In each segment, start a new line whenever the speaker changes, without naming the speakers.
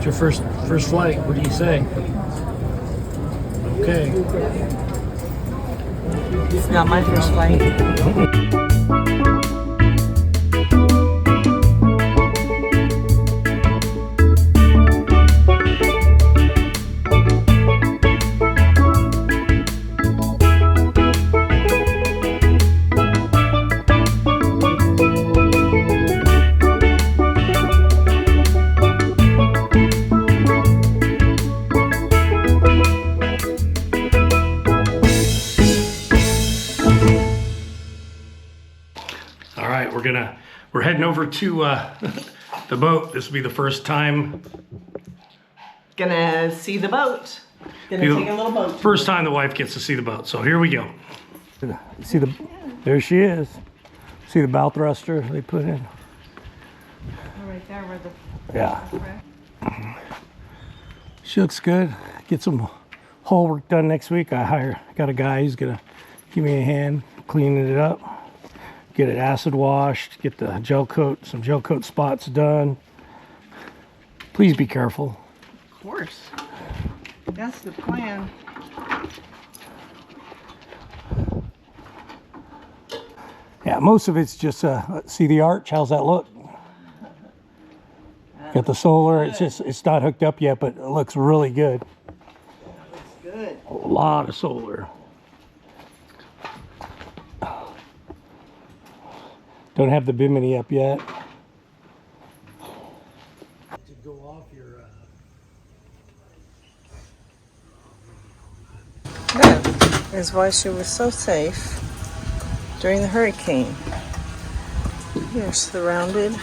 It's your first flight. What do you say? Okay.
It's not my first flight.
All right, we're heading over to the boat. This will be the first time.
Gonna see the boat. Gonna take a little boat.
First time the wife gets to see the boat. So here we go. See there she is. See the bow thruster they put in.
Right there where the
Yeah. She looks good. Get some hull work done next week. I got a guy who's gonna give me a hand cleaning it up. Get it acid washed, get the some gel coat spots done. Please be careful.
Of course. That's the plan.
Yeah, most of it's just, see the arch, how's that look? Got the solar, it's not hooked up yet, but it looks really good.
That looks good.
A lot of solar. Don't have the bimini up yet. To go off your,
That is why she was so safe during the hurricane. You're surrounded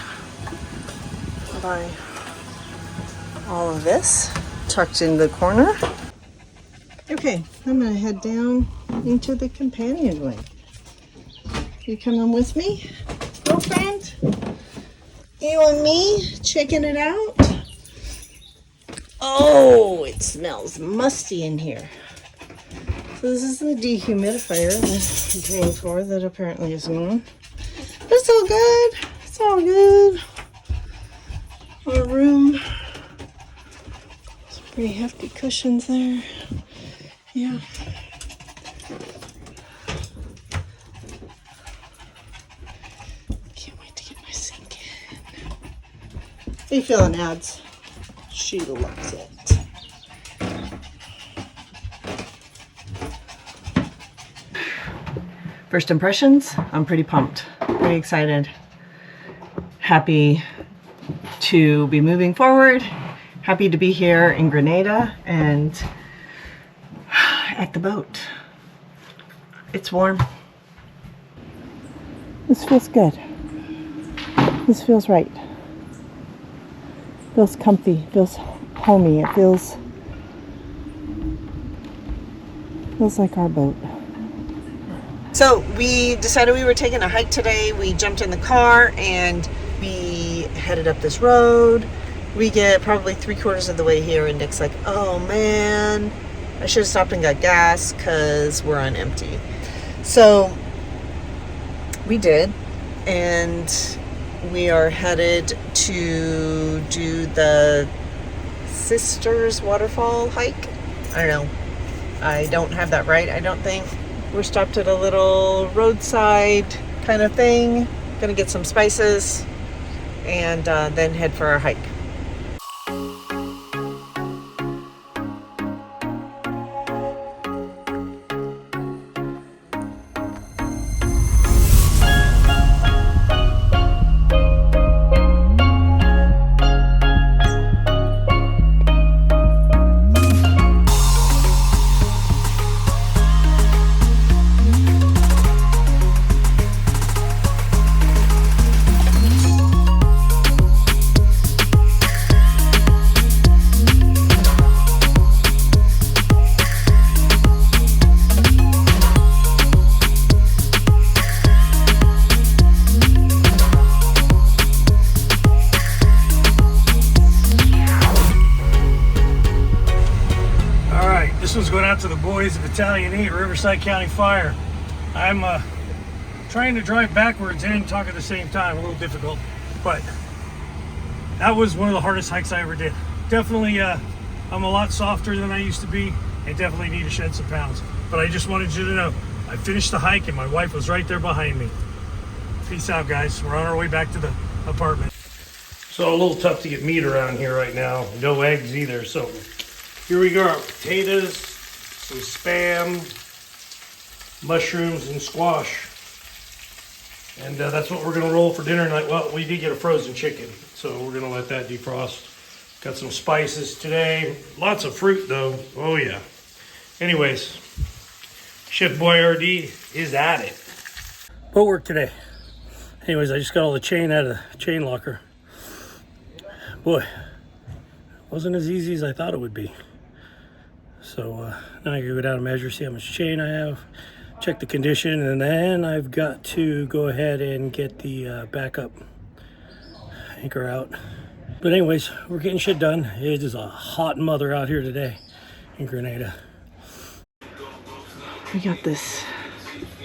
by all of this tucked in the corner. Okay, I'm gonna head down into the companionway. You coming with me, girlfriend? You and me checking it out? Oh, it smells musty in here. So this is the dehumidifier that I'm paying for that apparently isn't on. But it's all good. It's all good. Our room. Some pretty hefty cushions there. Yeah. Can't wait to get my sink in. How you feeling, Ads? She loves it. First impressions, I'm pretty pumped, pretty excited, happy to be moving forward, happy to be here in Grenada and at the boat. It's warm. This feels good. This feels right. Feels comfy, feels homey, it feels like our boat. So we decided we were taking a hike today. We jumped in the car and we headed up this road. We get probably 3/4 of the way here and Nick's like, oh man, I should have stopped and got gas because we're on empty. So we did, and we are headed to do the Sisters Waterfall hike. I don't know. I don't have that right, I don't think. We're stopped at a little roadside kind of thing. Gonna get some spices and then head for our hike.
Going out to the boys of Italian Eat, Riverside County Fire. I'm trying to drive backwards and talk at the same time, a little difficult, but that was one of the hardest hikes I ever did. definitely, I'm a lot softer than I used to be, and definitely need to shed some pounds. But I just wanted you to know, I finished the hike and my wife was right there behind me. Peace out, guys. We're on our way back to the apartment. So a little tough to get meat around here right now. No eggs either. So here we go. Potatoes, some Spam, mushrooms, and squash. And that's what we're going to roll for dinner tonight. Well, we did get a frozen chicken, so we're going to let that defrost. Got some spices today. Lots of fruit, though. Oh, yeah. Anyways, Chef Boyardee is at it. Boat work today. Anyways, I just got all the chain out of the chain locker. Boy, wasn't as easy as I thought it would be. So now I can go down and measure, see how much chain I have, check the condition, and then I've got to go ahead and get the backup anchor out. But anyways, we're getting shit done. It is a hot mother out here today in Grenada.
We got this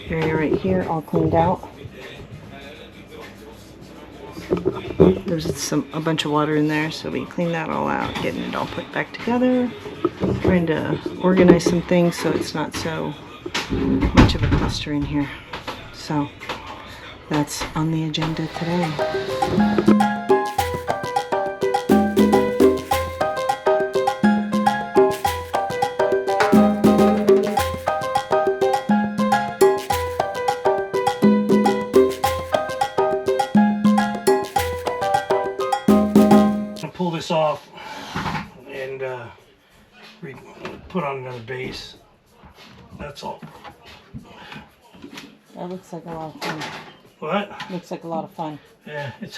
area right here all cleaned out. There's a bunch of water in there, so we cleaned that all out, getting it all put back together. Trying to organize some things so it's not so much of a cluster in here. So that's on the agenda today.
Pull this off and put on another base. That's all.
That looks like a lot of fun.
What?
Looks like a lot of fun.
Yeah, it's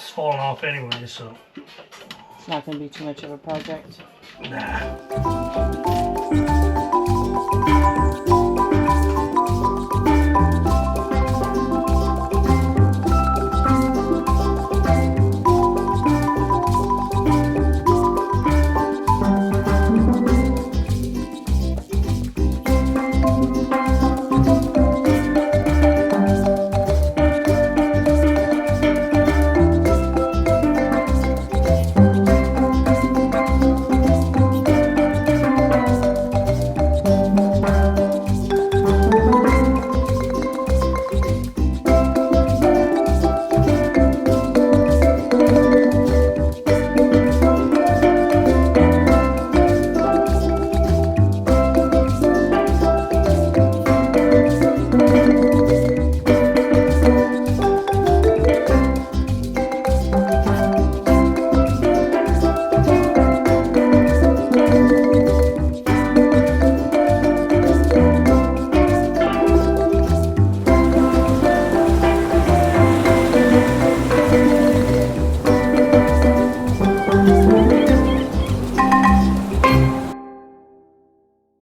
falling off anyway, so
It's not going to be too much of a project.
nah.